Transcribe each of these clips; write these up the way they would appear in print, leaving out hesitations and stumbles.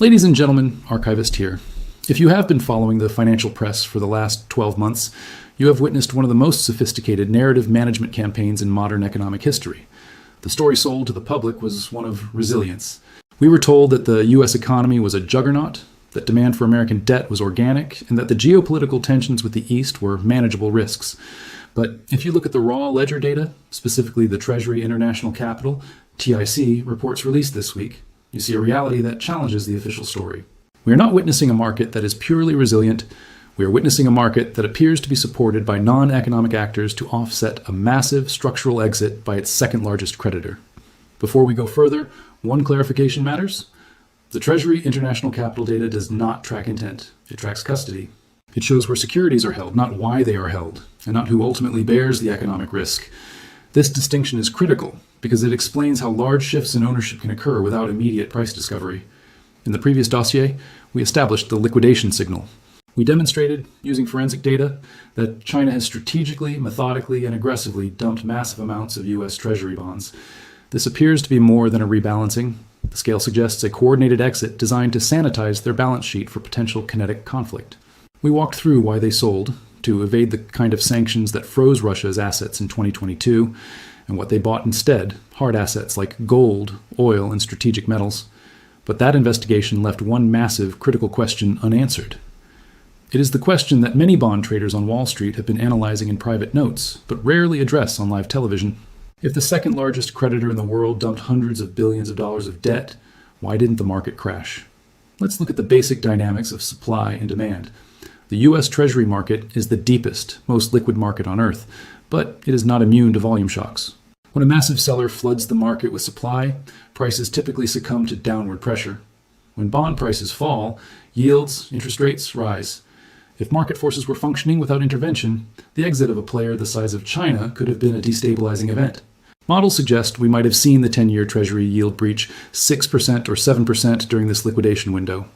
Ladies and gentlemen, Archivist here. If you have been following the financial press for the last 12 months, you have witnessed one of the most sophisticated narrative management campaigns in modern economic history. The story sold to the public was one of resilience. We were told that the U.S. economy was a juggernaut, that demand for American debt was organic, and that the geopolitical tensions with the East were manageable risks. But if you look at the raw ledger data, specifically the Treasury International Capital, TIC, reports released this week, you see a reality that challenges the official story. We are not witnessing a market that is purely resilient. We are witnessing a market that appears to be supported by non-economic actors to offset a massive structural exit by its second largest creditor. Before we go further, one clarification matters. The Treasury International Capital data does not track intent. It tracks custody. It shows where securities are held, not why they are held, and not who ultimately bears the economic risk. This distinction is critical because it explains how large shifts in ownership can occur without immediate price discovery. In the previous dossier, we established the liquidation signal. We demonstrated, using forensic data, that China has strategically, methodically, and aggressively dumped massive amounts of U.S. Treasury bonds. This appears to be more than a rebalancing. The scale suggests a coordinated exit designed to sanitize their balance sheet for potential kinetic conflict. We walked through why they sold, to evade the kind of sanctions that froze Russia's assets in 2022, and what they bought instead, hard assets like gold, oil, and strategic metals. But that investigation left one massive, critical question unanswered. It is the question that many bond traders on Wall Street have been analyzing in private notes, but rarely address on live television. If the second largest creditor in the world dumped hundreds of billions of dollars of debt, why didn't the market crash? Let's look at the basic dynamics of supply and demand. The U.S. Treasury market is the deepest, most liquid market on Earth, but it is not immune to volume shocks. When a massive seller floods the market with supply, prices typically succumb to downward pressure. When bond prices fall, yields, interest rates rise. If market forces were functioning without intervention, the exit of a player the size of China could have been a destabilizing event. Models suggest we might have seen the 10-year Treasury yield breach 6% or 7% during this liquidation window.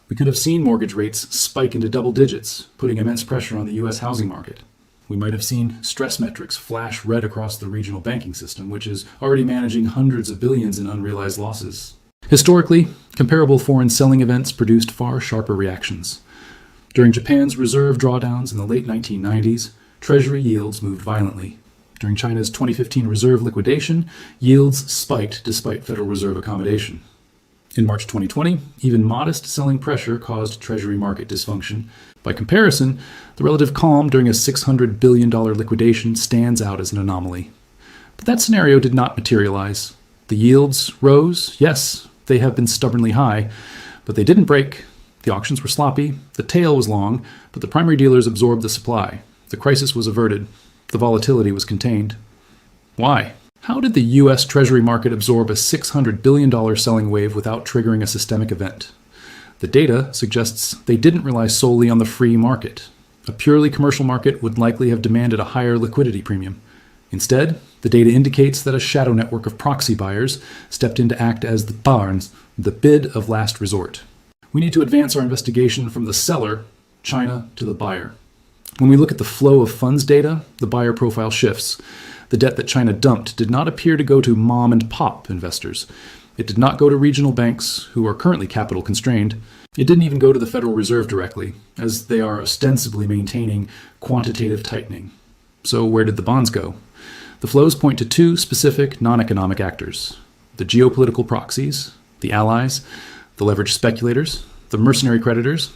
We could have seen mortgage rates spike into double digits, putting immense pressure on the U.S. housing market. We might have seen stress metrics flash red across the regional banking system, which is already managing hundreds of billions in unrealized losses. Historically, comparable foreign selling events produced far sharper reactions. During Japan's reserve drawdowns in the late 1990s, Treasury yields moved violently. During China's 2015 reserve liquidation, yields spiked despite Federal Reserve accommodation. In March 2020, even modest selling pressure caused Treasury market dysfunction. By comparison, the relative calm during a $600 billion liquidation stands out as an anomaly. But that scenario did not materialize. The yields rose, yes, they have been stubbornly high, but they didn't break. The auctions were sloppy, the tail was long, but the primary dealers absorbed the supply. The crisis was averted. The volatility was contained. Why? How did the U.S. Treasury market absorb a $600 billion selling wave without triggering a systemic event? The data suggests they didn't rely solely on the free market. A purely commercial market would likely have demanded a higher liquidity premium. Instead, the data indicates that a shadow network of proxy buyers stepped in to act as the barns, the bid of last resort. We need to advance our investigation from the seller, China, to the buyer. When we look at the flow of funds data, the buyer profile shifts. The debt that China dumped did not appear to go to mom and pop investors. It did not go to regional banks, who are currently capital constrained. It didn't even go to the Federal Reserve directly, as they are ostensibly maintaining quantitative tightening. So where did the bonds go? The flows point to two specific non-economic actors: the geopolitical proxies, the allies, the leveraged speculators, the mercenary creditors.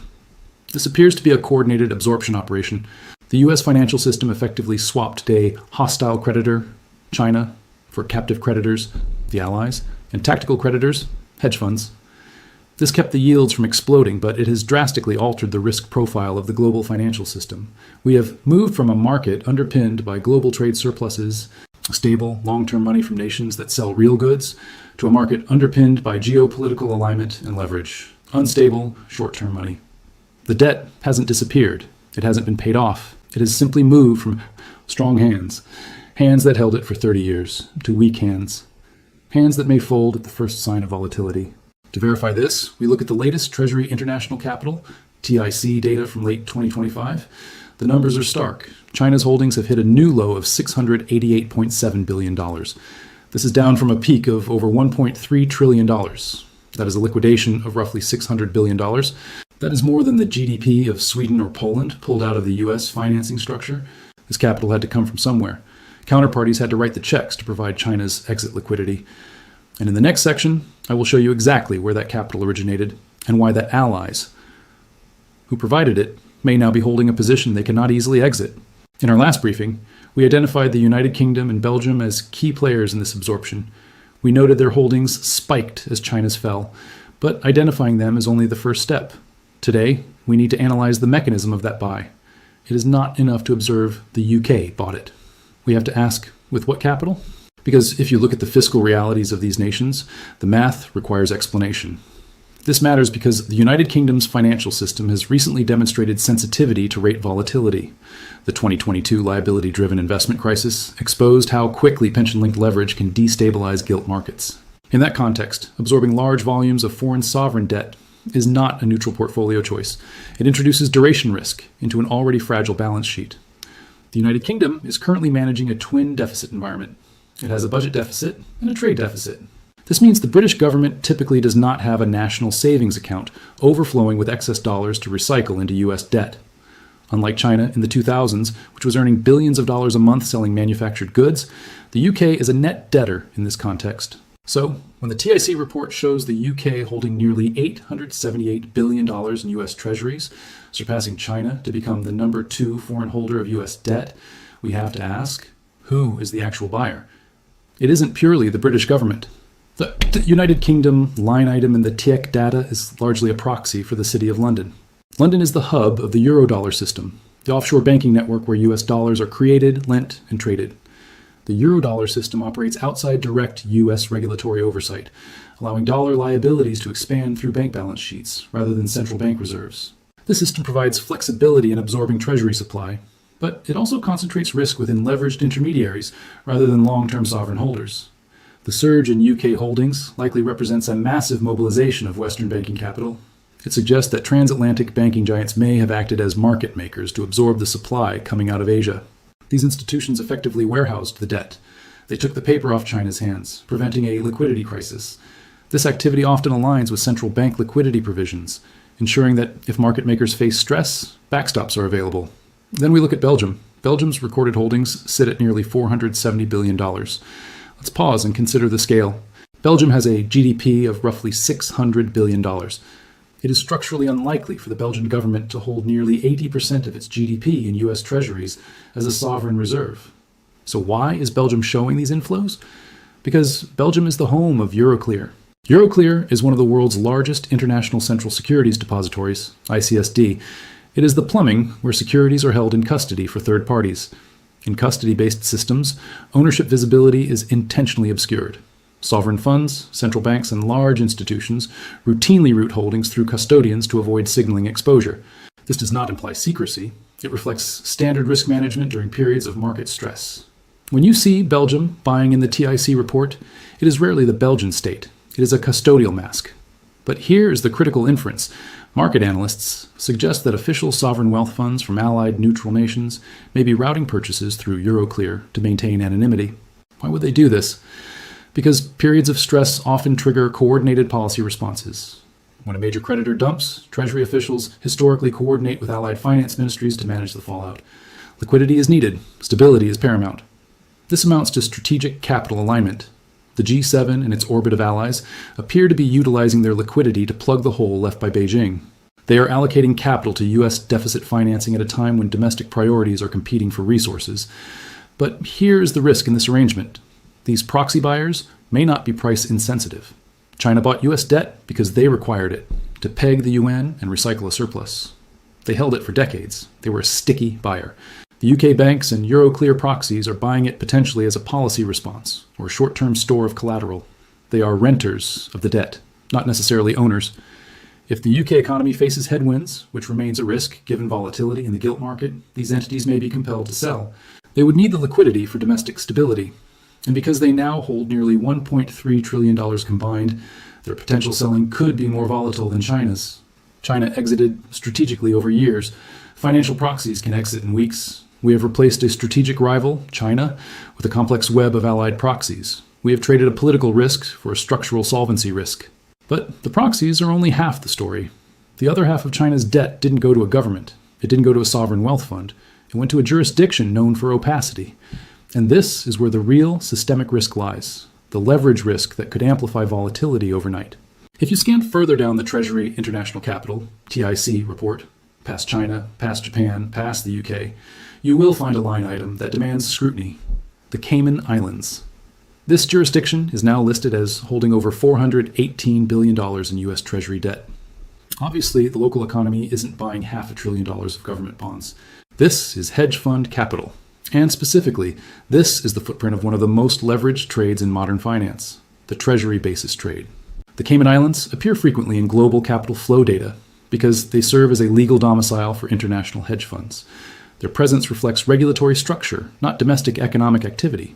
This appears to be a coordinated absorption operation. The U.S. financial system effectively swapped a hostile creditor, China, for captive creditors, the allies, and tactical creditors, hedge funds. This kept the yields from exploding, but it has drastically altered the risk profile of the global financial system. We have moved from a market underpinned by global trade surpluses, stable, long-term money from nations that sell real goods, to a market underpinned by geopolitical alignment and leverage, unstable, short-term money. The debt hasn't disappeared. It hasn't been paid off. It has simply moved from strong hands, hands that held it for 30 years, to weak hands, hands that may fold at the first sign of volatility. To verify this, we look at the latest Treasury International Capital, TIC data from late 2025. The numbers are stark. China's holdings have hit a new low of $688.7 billion. This is down from a peak of over $1.3 trillion. That is a liquidation of roughly $600 billion. That is more than the GDP of Sweden or Poland pulled out of the US financing structure. This capital had to come from somewhere. Counterparties had to write the checks to provide China's exit liquidity. And in the next section, I will show you exactly where that capital originated and why the allies who provided it may now be holding a position they cannot easily exit. In our last briefing, we identified the United Kingdom and Belgium as key players in this absorption. We noted their holdings spiked as China's fell, but identifying them is only the first step. Today, we need to analyze the mechanism of that buy. It is not enough to observe the UK bought it. We have to ask, with what capital? Because if you look at the fiscal realities of these nations, the math requires explanation. This matters because the United Kingdom's financial system has recently demonstrated sensitivity to rate volatility. The 2022 liability-driven investment crisis exposed how quickly pension-linked leverage can destabilize gilt markets. In that context, absorbing large volumes of foreign sovereign debt is not a neutral portfolio choice. It introduces duration risk into an already fragile balance sheet. The United Kingdom is currently managing a twin deficit environment. It has a budget deficit and a trade deficit. This means the British government typically does not have a national savings account overflowing with excess dollars to recycle into US debt. Unlike China in the 2000s, which was earning billions of dollars a month selling manufactured goods, the UK is a net debtor in this context. So, when the TIC report shows the UK holding nearly $878 billion in US Treasuries, surpassing China to become the number 2 foreign holder of US debt, we have to ask, who is the actual buyer? It isn't purely the British government. The United Kingdom line item in the TIC data is largely a proxy for the City of London. London is the hub of the Eurodollar system, the offshore banking network where US dollars are created, lent, and traded. The Eurodollar system operates outside direct US regulatory oversight, allowing dollar liabilities to expand through bank balance sheets rather than central bank reserves. This system provides flexibility in absorbing treasury supply, but it also concentrates risk within leveraged intermediaries rather than long-term sovereign holders. The surge in UK holdings likely represents a massive mobilization of Western banking capital. It suggests that transatlantic banking giants may have acted as market makers to absorb the supply coming out of Asia. These institutions effectively warehoused the debt. They took the paper off China's hands, preventing a liquidity crisis. This activity often aligns with central bank liquidity provisions, ensuring that if market makers face stress, backstops are available. Then we look at Belgium. Belgium's recorded holdings sit at nearly $470 billion. Let's pause and consider the scale. Belgium has a GDP of roughly $600 billion. It is structurally unlikely for the Belgian government to hold nearly 80% of its GDP in US Treasuries as a sovereign reserve. So why is Belgium showing these inflows? Because Belgium is the home of Euroclear. Euroclear is one of the world's largest international central securities depositories, ICSD. It is the plumbing where securities are held in custody for third parties. In custody-based systems, ownership visibility is intentionally obscured. Sovereign funds, central banks, and large institutions routinely route holdings through custodians to avoid signaling exposure. This does not imply secrecy. It reflects standard risk management during periods of market stress. When you see Belgium buying in the TIC report, it is rarely the Belgian state. It is a custodial mask. But here is the critical inference. Market analysts suggest that official sovereign wealth funds from allied neutral nations may be routing purchases through Euroclear to maintain anonymity. Why would they do this? Because periods of stress often trigger coordinated policy responses. When a major creditor dumps, Treasury officials historically coordinate with allied finance ministries to manage the fallout. Liquidity is needed. Stability is paramount. This amounts to strategic capital alignment. The G7 and its orbit of allies appear to be utilizing their liquidity to plug the hole left by Beijing. They are allocating capital to U.S. deficit financing at a time when domestic priorities are competing for resources. But here is the risk in this arrangement. These proxy buyers may not be price insensitive. China bought U.S. debt because they required it, to peg the UN and recycle a surplus. They held it for decades. They were a sticky buyer. The UK banks and Euroclear proxies are buying it potentially as a policy response or a short-term store of collateral. They are renters of the debt, not necessarily owners. If the UK economy faces headwinds, which remains a risk given volatility in the gilt market, these entities may be compelled to sell. They would need the liquidity for domestic stability. And because they now hold nearly $1.3 trillion combined, their potential selling could be more volatile than China's. China exited strategically over years. Financial proxies can exit in weeks. We have replaced a strategic rival, China, with a complex web of allied proxies. We have traded a political risk for a structural solvency risk. But the proxies are only half the story. The other half of China's debt didn't go to a government. It didn't go to a sovereign wealth fund. It went to a jurisdiction known for opacity. And this is where the real systemic risk lies, the leverage risk that could amplify volatility overnight. If you scan further down the Treasury International Capital, TIC report, past China, past Japan, past the UK, you will find a line item that demands scrutiny: the Cayman Islands. This jurisdiction is now listed as holding over $418 billion in U.S. Treasury debt. Obviously, the local economy isn't buying $500 billion of government bonds. This is hedge fund capital. And specifically, this is the footprint of one of the most leveraged trades in modern finance, the Treasury basis trade. The Cayman Islands appear frequently in global capital flow data because they serve as a legal domicile for international hedge funds. Their presence reflects regulatory structure, not domestic economic activity.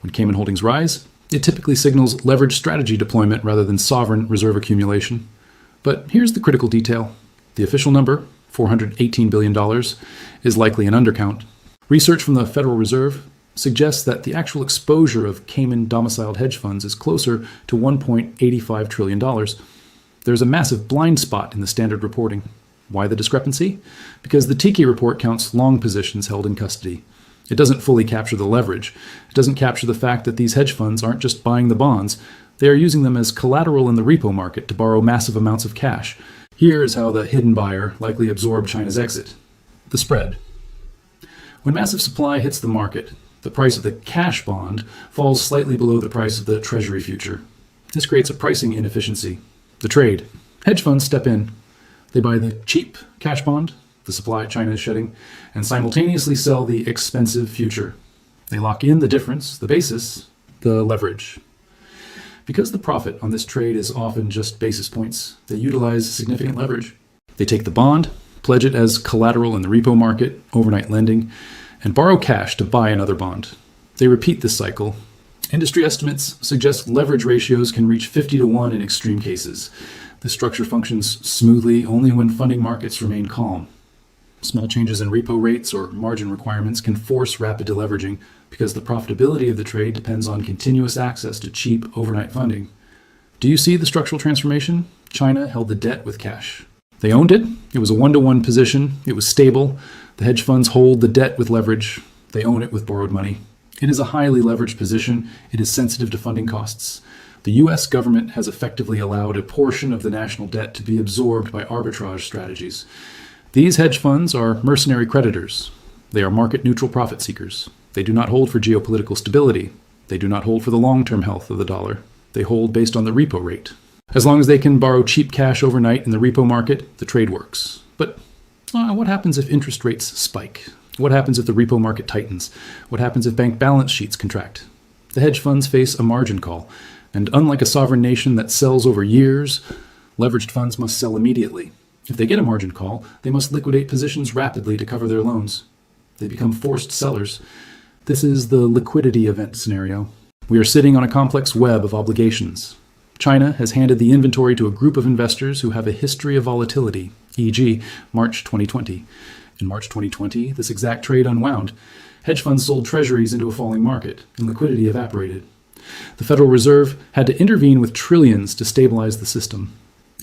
When Cayman holdings rise, it typically signals leveraged strategy deployment rather than sovereign reserve accumulation. But here's the critical detail. The official number, $418 billion, is likely an undercount. Research from the Federal Reserve suggests that the actual exposure of Cayman-domiciled hedge funds is closer to $1.85 trillion. There's a massive blind spot in the standard reporting. Why the discrepancy? Because the Tiki report counts long positions held in custody. It doesn't fully capture the leverage. It doesn't capture the fact that these hedge funds aren't just buying the bonds. They are using them as collateral in the repo market to borrow massive amounts of cash. Here is how the hidden buyer likely absorbed China's exit. The spread. When massive supply hits the market, the price of the cash bond falls slightly below the price of the Treasury future. This creates a pricing inefficiency. The trade. Hedge funds step in. They buy the cheap cash bond, the supply China is shedding, and simultaneously sell the expensive future. They lock in the difference, the basis, the leverage. Because the profit on this trade is often just basis points, they utilize significant leverage. They take the bond, pledge it as collateral in the repo market, overnight lending, and borrow cash to buy another bond. They repeat this cycle. Industry estimates suggest leverage ratios can reach 50 to 1 in extreme cases. This structure functions smoothly only when funding markets remain calm. Small changes in repo rates or margin requirements can force rapid deleveraging because the profitability of the trade depends on continuous access to cheap overnight funding. Do you see the structural transformation? China held the debt with cash. They owned it. It was a 1-to-1 position. It was stable. The hedge funds hold the debt with leverage. They own it with borrowed money. It is a highly leveraged position. It is sensitive to funding costs. The U.S. government has effectively allowed a portion of the national debt to be absorbed by arbitrage strategies. These hedge funds are mercenary creditors. They are market-neutral profit seekers. They do not hold for geopolitical stability. They do not hold for the long-term health of the dollar. They hold based on the repo rate. As long as they can borrow cheap cash overnight in the repo market, the trade works. But what happens if interest rates spike? What happens if the repo market tightens? What happens if bank balance sheets contract? The hedge funds face a margin call. And unlike a sovereign nation that sells over years, leveraged funds must sell immediately. If they get a margin call, they must liquidate positions rapidly to cover their loans. They become forced sellers. This is the liquidity event scenario. We are sitting on a complex web of obligations. China has handed the inventory to a group of investors who have a history of volatility, e.g., March 2020. In March 2020, this exact trade unwound. Hedge funds sold treasuries into a falling market, and liquidity evaporated. The Federal Reserve had to intervene with trillions to stabilize the system.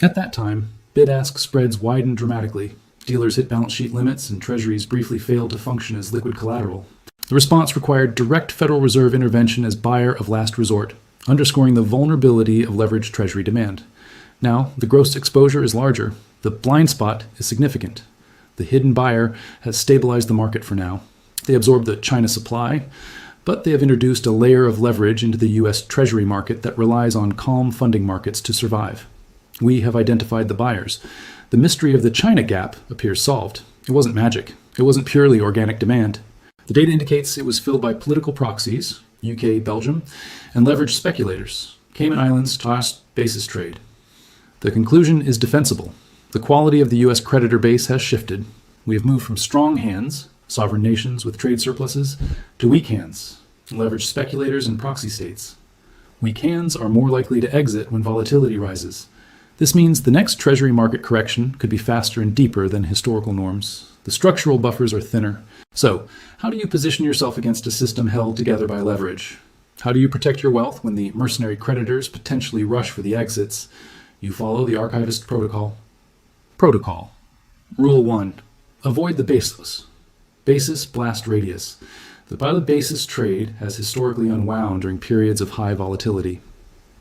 At that time, bid-ask spreads widened dramatically. Dealers hit balance sheet limits, and treasuries briefly failed to function as liquid collateral. The response required direct Federal Reserve intervention as buyer of last resort, underscoring the vulnerability of leveraged treasury demand. Now, the gross exposure is larger. The blind spot is significant. The hidden buyer has stabilized the market for now. They absorbed the China supply, but they have introduced a layer of leverage into the U.S. Treasury market that relies on calm funding markets to survive. We have identified the buyers. The mystery of the China gap appears solved. It wasn't magic. It wasn't purely organic demand. The data indicates it was filled by political proxies, UK, Belgium, and leveraged speculators, Cayman Islands tossed basis trade. The conclusion is defensible. The quality of the U.S. creditor base has shifted. We have moved from strong hands, sovereign nations with trade surpluses, to weak hands, leveraged speculators and proxy states. Weak hands are more likely to exit when volatility rises. This means the next treasury market correction could be faster and deeper than historical norms. The structural buffers are thinner. So, how do you position yourself against a system held together by leverage? How do you protect your wealth when the mercenary creditors potentially rush for the exits? You follow the archivist protocol. Protocol. Rule 1. Avoid the basis. Basis blast radius. The by the basis trade has historically unwound during periods of high volatility.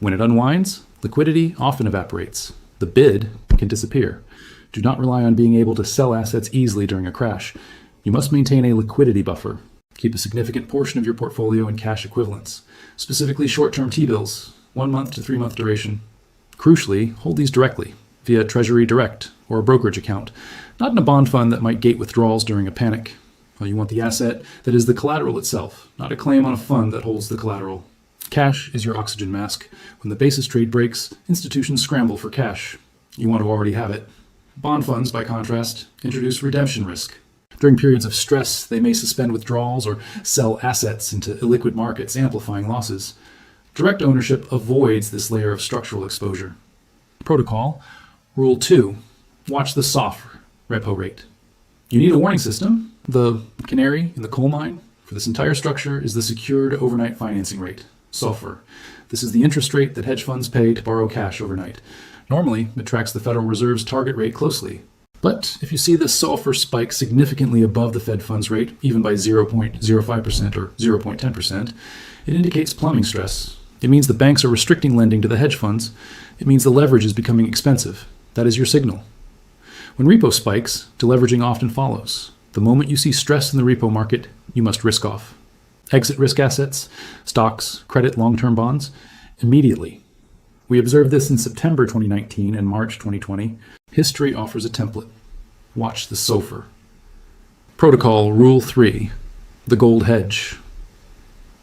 When it unwinds, liquidity often evaporates. The bid can disappear. Do not rely on being able to sell assets easily during a crash. You must maintain a liquidity buffer. Keep a significant portion of your portfolio in cash equivalents, specifically short-term T-bills, 1 month to 3 month duration. Crucially, hold these directly, via Treasury Direct or a brokerage account, not in a bond fund that might gate withdrawals during a panic. You want the asset that is the collateral itself, not a claim on a fund that holds the collateral. Cash is your oxygen mask. When the basis trade breaks, institutions scramble for cash. You want to already have it. Bond funds, by contrast, introduce redemption risk. During periods of stress, they may suspend withdrawals or sell assets into illiquid markets, amplifying losses. Direct ownership avoids this layer of structural exposure. Protocol. Rule 2. Watch the SOFR repo rate. You need a warning system. The canary in the coal mine for this entire structure is the Secured Overnight Financing Rate, SOFR. This is the interest rate that hedge funds pay to borrow cash overnight. Normally, it tracks the Federal Reserve's target rate closely. But if you see the SOFR spike significantly above the Fed funds rate, even by 0.05% or 0.10%, it indicates plumbing stress. It means the banks are restricting lending to the hedge funds. It means the leverage is becoming expensive. That is your signal. When repo spikes, deleveraging often follows. The moment you see stress in the repo market, you must risk off. Exit risk assets, stocks, credit, long-term bonds, immediately. We observed this in September 2019 and March 2020. History offers a template. Watch the SOFR. Protocol Rule 3. The gold hedge.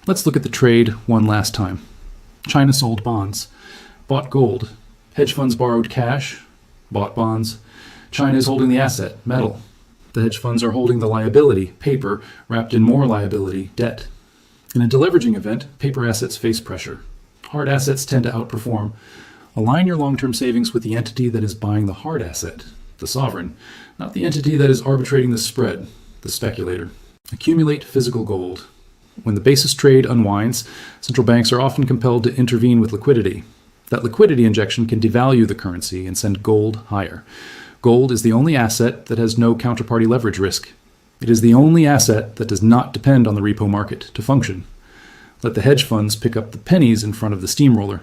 Let's look at the trade one last time. China sold bonds, bought gold. Hedge funds borrowed cash, bought bonds. China is holding the asset, metal. The hedge funds are holding the liability, paper, wrapped in more liability, debt. In a deleveraging event, paper assets face pressure. Hard assets tend to outperform. Align your long-term savings with the entity that is buying the hard asset, the sovereign, not the entity that is arbitrating the spread, the speculator. Accumulate physical gold. When the basis trade unwinds, central banks are often compelled to intervene with liquidity. That liquidity injection can devalue the currency and send gold higher. Gold is the only asset that has no counterparty leverage risk. It is the only asset that does not depend on the repo market to function. Let the hedge funds pick up the pennies in front of the steamroller.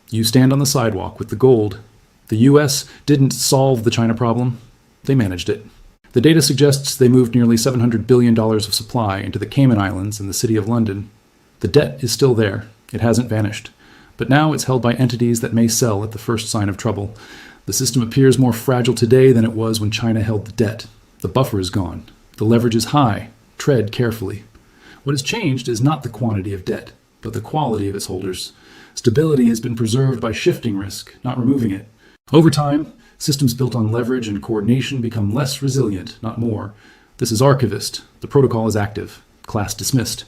You stand on the sidewalk with the gold. The U.S. didn't solve the China problem. They managed it. The data suggests they moved nearly $700 billion of supply into the Cayman Islands and the City of London. The debt is still there. It hasn't vanished. But now it's held by entities that may sell at the first sign of trouble. The system appears more fragile today than it was when China held the debt. The buffer is gone. The leverage is high. Tread carefully. What has changed is not the quantity of debt, but the quality of its holders. Stability has been preserved by shifting risk, not removing it. Over time, systems built on leverage and coordination become less resilient, not more. This is archivist. The protocol is active. Class dismissed.